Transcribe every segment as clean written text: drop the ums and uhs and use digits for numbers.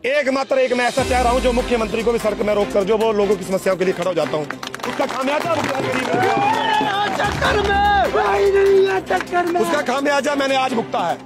एकमात्र एक मैं ऐसा चाह रहा हूं जो मुख्यमंत्री को भी सड़क में रोक कर जो वो लोगों की समस्याओं के लिए खड़ा हो जाता हूं, उसका खामियाजा मैंने आज भुगता है।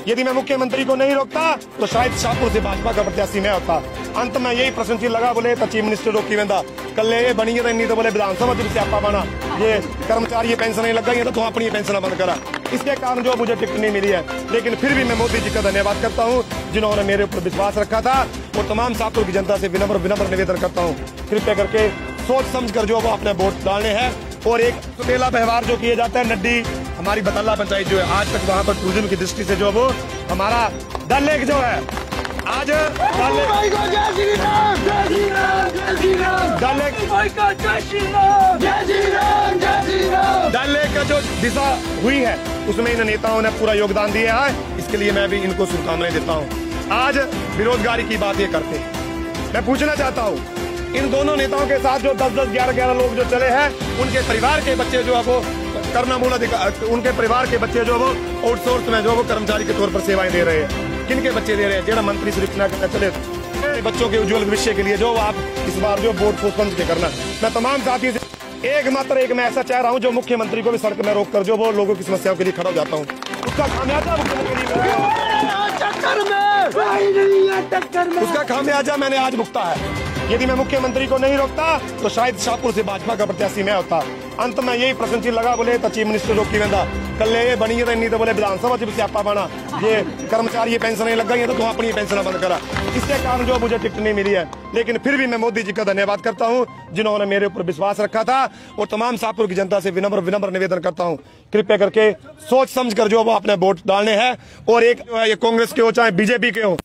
यदि मैं मुख्यमंत्री को नहीं रोकता तो शायद शाहपुर से भाजपा का प्रत्याशी मैं होता। अंत में यही प्रश्न चीज लगा बोले तो चीफ मिनिस्टर रोकी वेंदा कल ये बनी है तो बोले विधानसभा से स्यापा बना ये कर्मचारी पेंशन नहीं लग गई तो अपनी पेंशन बंद करा। इसके कारण जो मुझे टिकट नहीं मिली है, लेकिन फिर भी मैं मोदी जी का धन्यवाद करता हूँ जिन्होंने मेरे ऊपर विश्वास रखा था। और तमाम शाहपुर की जनता से विनम्र निवेदन करता हूँ, कृपया करके सोच समझ कर जो वो अपने वोट डालने हैं। और एक सुतेला व्यवहार जो किए जाते हैं नड्डी हमारी बतल्ला पंचायत जो है आज तक वहाँ पर टूरिज्म की दृष्टि से जो वो हमारा डल लेक जो है आज डल लेक का जो दिशा हुई है उसमें इन नेताओं ने पूरा योगदान दिया है। इसके लिए मैं भी इनको शुभकामनाएं देता हूँ। आज बेरोजगारी की बात ये करते हैं, मैं पूछना चाहता हूँ इन दोनों नेताओं के साथ जो 10-10, 11-11 लोग जो चले हैं उनके परिवार के बच्चे जो है वो करना मूल उनके परिवार के बच्चे जो वो आउटसोर्स में जो वो कर्मचारी के तौर पर सेवाएं दे रहे हैं। किनके बच्चे दे रहे हैं? जेड़ा मंत्री सिर्फ चले बच्चों के उज्जवल भविष्य के लिए जो आप इस बार जो वोट सोच समझ के करना। मैं तमाम साथी से एकमात्र एक मैं ऐसा चाह रहा हूँ जो मुख्यमंत्री को भी सड़क में रोक कर जो वो लोगों की समस्याओं के लिए खड़ा हो जाता हूँ, उसका खामियाजा मैंने आज भुगता है। यदि मैं मुख्यमंत्री को नहीं रोकता तो शायद शाहपुर से भाजपा का प्रत्याशी मैं होता। अंत में यही प्रश्न चीज लगा बोले तो चीफ मिनिस्टर रोकी वेंदा कल ये बनी है तो बोले विधानसभा से स्यापा बना ये कर्मचारी पेंशन नहीं लग गई तो अपनी पेंशन बंद करा। इसके कारण जो मुझे टिकट नहीं मिली है, लेकिन फिर भी मैं मोदी जी का धन्यवाद करता हूं जिन्होंने मेरे ऊपर विश्वास रखा था। और तमाम शाहपुर की जनता से विनम्र निवेदन करता हूं, कृपया करके सोच समझ कर जो वो अपने वोट डालने हैं। और एक ये कांग्रेस के हो चाहे बीजेपी के हो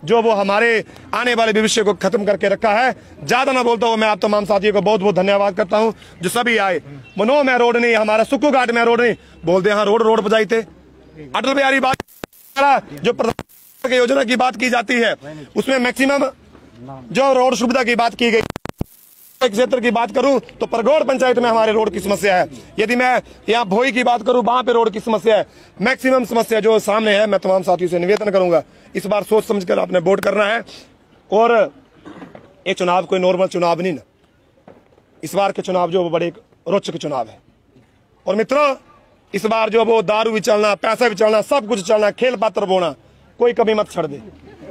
जो वो हमारे आने वाले भविष्य को खत्म करके रखा है। ज्यादा ना बोलता हूँ, मैं आप तमाम साथियों को बहुत बहुत धन्यवाद करता हूँ जो सभी आए। मनो में रोड नहीं, हमारा सुक्कू घाट में रोड नहीं बोलते हाँ रोड बजाई थे। अटल बिहारी बात जो प्रधानमंत्री योजना की बात की जाती है उसमें मैक्सिमम जो रोड सुविधा की बात की गई। क्षेत्र की बात करूं तो परगोड़ पंचायत में हमारे रोड की समस्या है। यदि मैं यहाँ भोई की बात करूं वहां पे रोड की समस्या है। मैक्सिमम समस्या जो सामने है, मैं तमाम साथियों से निवेदन करूंगा इस बार सोच समझकर आपने वोट करना है। और ये चुनाव कोई नॉर्मल चुनाव नहीं ना, इस बार के चुनाव जो बड़े रोचक चुनाव है। और मित्रों इस बार जो वो दारू भी चलना, पैसा भी चलना, सब कुछ चलना, खेल पात्र बोना, कोई कभी मत छड़ दे।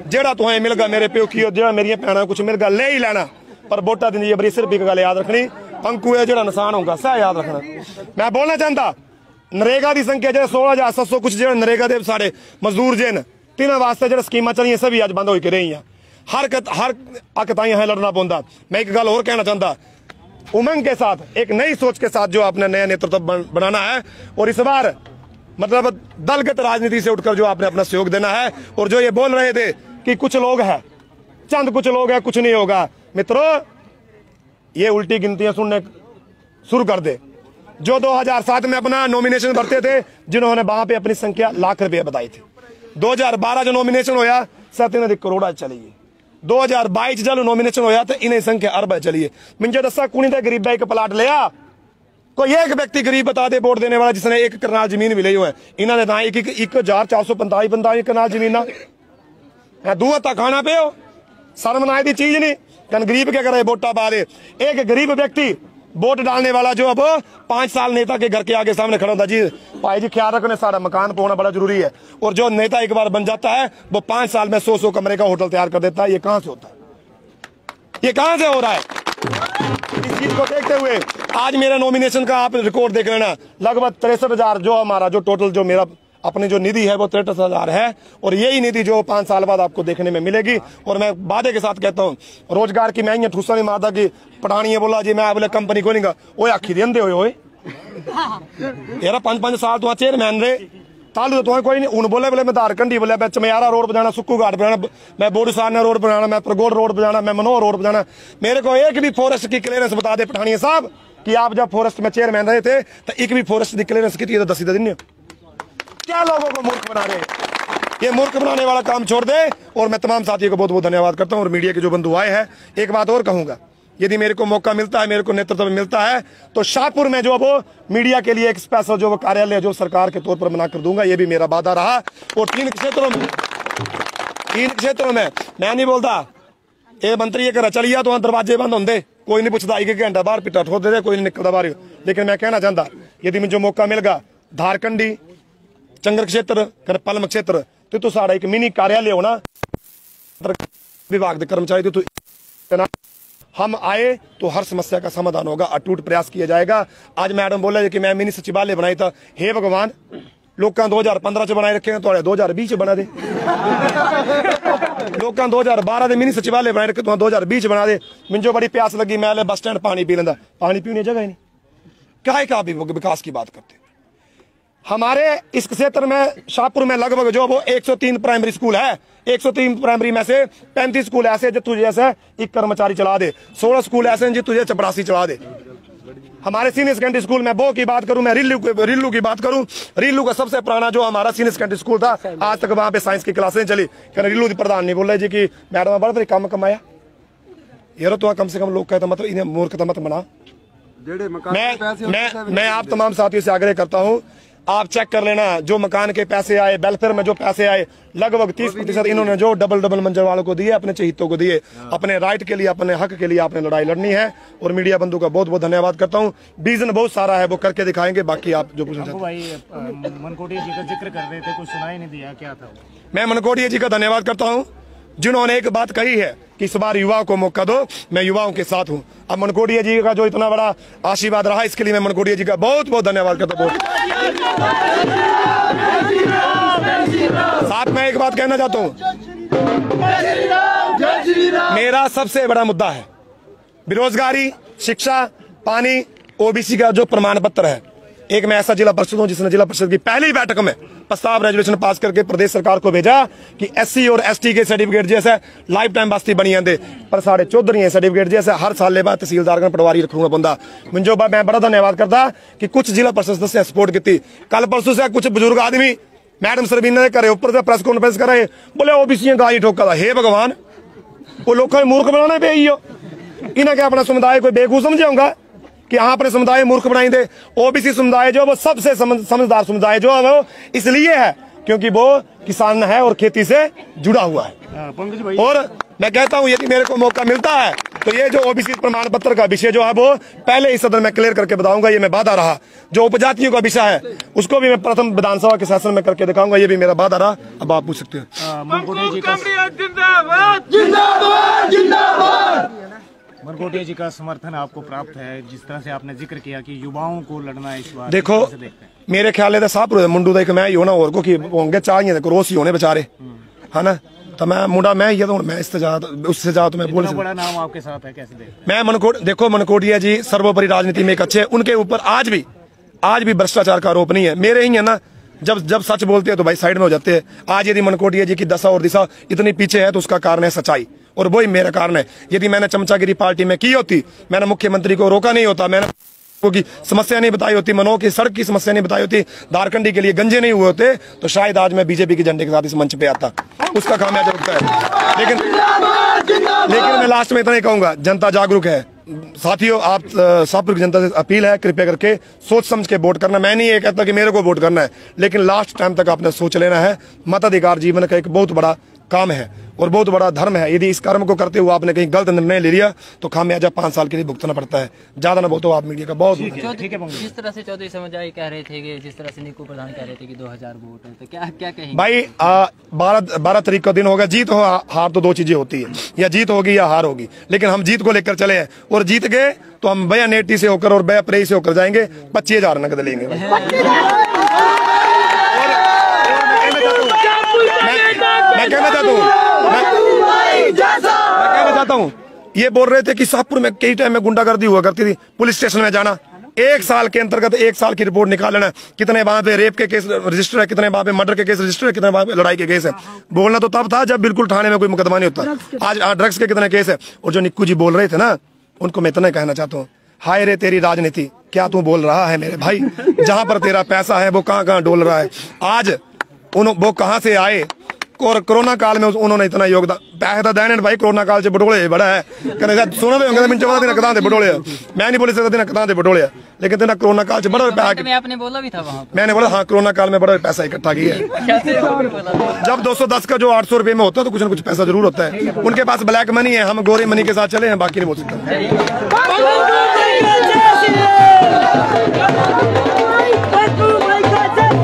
जेड़ा तुम्हें मिल गया मेरे प्यो की जेड़ा मेरी भैन कुछ मिल गया ले ही लेना, पर वोटा दिन ये बड़ी सिर्फ एक गल याद रखनी पंकु है जो नुकसान होगा सह याद रखना। मैं बोलना चाहता नरेगा की संख्या जो 16,700 कुछ जो नरेगा दे साढ़े मजदूर जे न तिन्हों वास्ते जो स्कीम चलिए सभी अज बंद होकर रही हैं। हर अक ताई है लड़ना पौंदा। मैं एक गल और कहना चाहता, उमंग के साथ एक नई सोच के साथ जो आपने नया नेतृत्व बनाना है और इस बार मतलब दलगत राजनीति से उठकर जो आपने अपना सहयोग देना है। और जो ये बोल रहे थे कि कुछ लोग हैं, चंद कुछ लोग हैं, कुछ नहीं होगा, मित्रों ये उल्टी गिनतियां सुनने शुरू कर दे। जो 2007 में अपना नॉमिनेशन भरते थे जिन्होंने वहां पे अपनी संख्या लाख रुपये बताई थी। 2012 जो नॉमिनेशन होया 7 करोड़ चली गई। 2022 जो नॉमिनेशन होया तो इन्हें संख्या अरब चली है। मुझे दसा कुणी तो गरीब एक प्लाट लिया, कोई एक व्यक्ति गरीब बता दे वोट देने वाला जिसने एक करनाल जमीन भी ली हुई है। इन्होंने ना 1,445 करनाल जमीन दूआ तक खाना पे हो शर्म नाए की चीज नहीं। कन गरीब क्या करे वोटा पा दे। एक गरीब व्यक्ति वोट डालने वाला जो अब 5 साल नेता के घर के आगे सामने खड़ा होता जी भाई जी ख्याल रखने सारा मकान होना बड़ा जरूरी है। और जो नेता एक बार बन जाता है वो 5 साल में 100 कमरे का होटल तैयार कर देता है। ये कहां से होता है? ये कहां से हो रहा है? इस चीज को देखते हुए आज मेरा नॉमिनेशन का आप रिकॉर्ड देख लेना, लगभग 63,000 जो हमारा जो टोटल जो मेरा अपनी जो निधि है वो 63,000 है। और यही निधि जो 5 साल बाद आपको देखने में मिलेगी। और मैं वादे के साथ कहता हूँ रोजगार की मैं ठूसा नहीं मारता कि पठानी बोला जी मैं बोले कंपनी खोलेगा वो आखी देंदे हो यार 5-5 साल तो चेयरमैन रहे तालू तो कोई नहीं। उन बोले बोले मैं धारकंडी बोले मैं चमियारा रोड बनाना, सुक्कू घाट बनाना, मैं बोडूसाना रोड बनाना, मैं परगोड़ रोड बनाना, मैं मनोहर रोड बनाना। मेरे को एक भी फॉरेस्ट की क्लियरेंस बता दे पठानिया साहब कि आप जब फॉरेस्ट में चेयरमैन रहे थे तो एक भी फॉरेस्ट की क्लियरेंस की तो दसी दिन। क्या लोगों को मूर्ख बना रहे? ये मूर्ख बनाने वाला काम छोड़ दे। और मैं तमाम साथियों को बहुत बहुत धन्यवाद करता हूं। और मीडिया के जो बंधु आए हैं, एक बात और कहूंगा, यदि मेरे को मौका मिलता है, मेरे को नेतृत्व मिलता है तो शाहपुर में जो वो मीडिया के लिए एक स्पेशल जो वो कार्यालय जो सरकार के तौर पर बना कर दूंगा। ये भी मेरा वादा रहा। और 3 क्षेत्रों में तीन क्षेत्रों में मैं नहीं बोलता ये मंत्री एक चलिया तो दरवाजे बंद होंगे, कोई नहीं पूछता, एक घंटा बाहर पिटा ठोक दे, कोई नहीं निकलता बाहर। लेकिन मैं कहना चाहता यदि मुझे मौका मिलेगा धारकंडी चंगर क्षेत्र पलम क्षेत्र तो साड़ा एक मिनी कार्यालय होना विभाग के कर्मचारी तो हम आए तो हर समस्या का समाधान होगा, अटूट प्रयास किया जाएगा। आज मैडम बोले कि मैं मिनी सचिवालय बनाई था, हे भगवान लोग 2015 च बनाए रखे तो 2020 बना दे, लोग 2012 दे मिनी सचिवालय बनाए रखे तो 2020 बना दे। मुझे बड़ी प्यास लगी, मैं बस स्टैंड पानी पी लेंदा, पानी पीने जगह ही नहीं, क्या का भी विकास की बात करते। हमारे इस क्षेत्र में शाहपुर में लगभग जो वो 103 प्राइमरी स्कूल है, 103 प्राइमरी में से 35 स्कूल ऐसे जो तुझे जैसे एक कर्मचारी चला दे, 16 स्कूल ऐसे जो तुझे चपरासी चला दे। हमारे सीनियर सेकेंडरी स्कूल में बो की बात करूं, मैं रिल्लू की बात करूं, रिल्लू का सबसे पुराना जो हमारा सीनियर सेकेंडरी स्कूल था, आज तक वहां पे साइंस की क्लासें चली। रिल्लू प्रधान नहीं बोल रहे जी कि मैडम बड़ा कम कमाया यार, तो कम से कम लोग कहता मतलब इन्हें मूर्खता मत बना। मैं आप तमाम साथियों से आग्रह करता हूं, आप चेक कर लेना जो मकान के पैसे आए, वेलफेयर में जो पैसे आए, लगभग 30% इन्होंने जो डबल मंजिल वालों को दिए, अपने चहीतों को दिए, अपने राइट के लिए, अपने हक के लिए आपने लड़ाई लड़नी है। और मीडिया बंधु का बहुत बहुत धन्यवाद करता हूँ। विजन बहुत सारा है, वो करके दिखाएंगे। बाकी आप जो पूछना चाहते हैं। मनकोटिया जी का जिक्र कर रहे थे, कुछ सुनाई नहीं दिया, क्या था? मैं मनकोटिया जी का धन्यवाद करता हूँ जिन्होंने एक बात कही है कि इस बार युवाओं को मौका दो, मैं युवाओं के साथ हूँ। अब मनकोटिया जी का जो इतना बड़ा आशीर्वाद रहा, इसके लिए मैं मनकोटिया जी का बहुत बहुत धन्यवाद करता हूँ। साथ में एक बात कहना चाहता हूँ, मेरा सबसे बड़ा मुद्दा है बेरोजगारी, शिक्षा, पानी, ओबीसी का जो प्रमाण पत्र है। एक मैं ऐसा जिला परिषद हूं जिसने जिला परिषद की पहली बैठक में प्रस्ताव रेजोल्यूशन पास करके प्रदेश सरकार को भेजा कि एससी और एसटी के सर्टिफिकेट जैसे लाइफ टाइम वास्ते बनी जाते, पर साढ़े 14 सर्टिफिकेट जैसे हर साल ले बाद तहसीलदार का पटवारी रखूंगा बंदा। मुझे मैं बड़ा धन्यवाद करता कि कुछ जिला परिषद सदस्य सपोर्ट की। कल परसों से कुछ बुजुर्ग आदमी मैडम सरबीना करे ऊपर से प्रेस कॉन्फ्रेंस करे, बोले ओबीसी का ही ठोका था। हे भगवान, वो लोग मूर्ख बनाने पे ही हो, इन्हें क्या अपना समुदाय कोई बेवकूफ समझे होगा कि हाँ अपने समुदाय मूर्ख बनाई दे। ओबीसी समुदाय जो वो सबसे समझदार समुदाय जो है वो इसलिए है क्योंकि वो किसान है और खेती से जुड़ा हुआ है। और मैं कहता हूँ यदि मेरे को मौका मिलता है तो ये जो ओबीसी प्रमाण पत्र का विषय जो है वो पहले इस सदन में क्लियर करके बताऊंगा, ये मैं वादा रहा। जो उपजातियों का विषय है उसको भी मैं प्रथम विधानसभा के सेशन में करके दिखाऊंगा, ये भी मेरा वादा रहा। अब आप पूछ सकते हैं। मनकोटिया जी का समर्थन आपको प्राप्त है, जिस तरह से आपने जिक्र किया कि युवाओं को लड़ना इस बार। देखो मेरे ख्याल है साहब मुंडू देख मैं ही होना और को होंगे चाहिए रोस ही होने बेचारे, है ना। तो मैं मुंडा मैं ये तो मैं इससे ज्यादा उससे ज्यादा तो मैं बोल बड़ा नाम आपके साथ है, कैसे मैं देखो मनकोटिया जी सर्वोपरि राजनीति में एक अच्छे, उनके ऊपर आज भी भ्रष्टाचार का आरोप नहीं है, मेरे ही है ना। जब सच बोलते हैं तो भाई साइड में हो जाते हैं। आज यदि मनकोटिया जी की दशा और दिशा इतनी पीछे है तो उसका कारण है सच्चाई, और वही मेरा कारण है। यदि मैंने चमचागिरी पार्टी में की होती, मैंने मुख्यमंत्री को रोका नहीं होता, मैंने की समस्या नहीं बताई होती, मनों की सड़क की समस्या नहीं बताई होती, धारकंडी के लिए गंजे नहीं हुए होते, तो शायद आज मैं बीजेपी के झंडे के साथ इस मंच पे आता। उसका खामियाजा होता है। लेकिन मैं लास्ट में इतना ही कहूंगा, जनता जागरूक है साथियों। आप शाहपुर की जनता से अपील है, कृपया करके सोच समझ के वोट करना। मैं नहीं ये कहता कि मेरे को वोट करना है, लेकिन लास्ट टाइम तक आपने सोच लेना है। मताधिकार जीवन का एक बहुत बड़ा काम है और बहुत बड़ा धर्म है। यदि इस कर्म को करते हुए आपने कहीं गलत निर्णय ले लिया तो खामियाजा 5 साल के लिए भुगतना पड़ता है। ज्यादा ना बोलते आप मीडिया का बहुत ठीक है। जिस तरह से चौधरी समुदाय कह रहे थे कि जिस तरह से निकू प्रधान कह रहे थे कि 2000 वोट है, तो क्या कहेंगे भाई? 12 तारीख का दिन होगा, जीत हो हार तो दो चीजें होती है, या जीत होगी या हार होगी। लेकिन हम जीत को लेकर चले हैं और जीत गए तो हम भैया नेटी से होकर और भैया प्रेई से होकर जाएंगे, 25,000 नकद लेंगे। मैं कहना चाहता हूँ ये बोल रहे थे कि शाहपुर में कई टाइम में गुंडागर्दी हुआ करती थी, पुलिस स्टेशन में जाना, 1 साल के अंतर्गत 1 साल की रिपोर्ट निकाल लेना, कितने वहां पे रेप के केस रजिस्टर है, कितने वहां पे मर्डर के केस रजिस्टर है, कितने वहां पे लड़ाई के केस है। बोलना तो तब था जब बिल्कुल थाने में कोई मुकदमा नहीं होता। आज ड्रग्स के कितने केस है। और जो निक्कू जी बोल रहे थे ना, उनको मैं इतना कहना चाहता हूँ, हाय रे तेरी राजनीति, क्या तू बोल रहा है मेरे भाई? जहां पर तेरा पैसा है वो कहाँ डोल रहा है। आज वो कहाँ से आए और कोरोना काल में उन्होंने इतना योगदान पैसा तो देने भाई। कोरोना काल से बटोले बड़ा है, सुना दे होंगे मिंच वाला दिन कदा दे बटोले, मैं नहीं बोल सकता दिन कदा दे बटोले, लेकिन तेना कोरोना काल च बड़ा कमेंट में आपने बोला भी था वहाँ पे। मैंने बोला हाँ कोरोना काल में बड़ा पैसा इकट्ठा किया है। कैसे आपने बोला था? जब 210 का जो 800 रुपए में होता है तो कुछ ना कुछ पैसा जरूर होता है। उनके पास ब्लैक मनी है, हम गोरे मनी के साथ चले हैं, बाकी नहीं बोल सकते।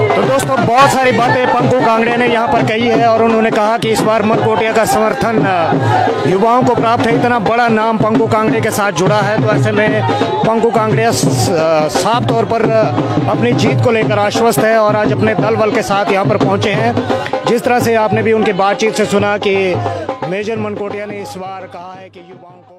तो दोस्तों बहुत सारी बातें पंकु कांगड़े ने यहाँ पर कही है और उन्होंने कहा कि इस बार मनकोटिया का समर्थन युवाओं को प्राप्त है। इतना बड़ा नाम पंकु कांगड़े के साथ जुड़ा है, तो ऐसे में पंकु कांगड़े साफ तौर पर अपनी जीत को लेकर आश्वस्त है और आज अपने दल बल के साथ यहाँ पर पहुँचे हैं। जिस तरह से आपने भी उनकी बातचीत से सुना कि मेजर मनकोटिया ने इस बार कहा है कि युवाओं को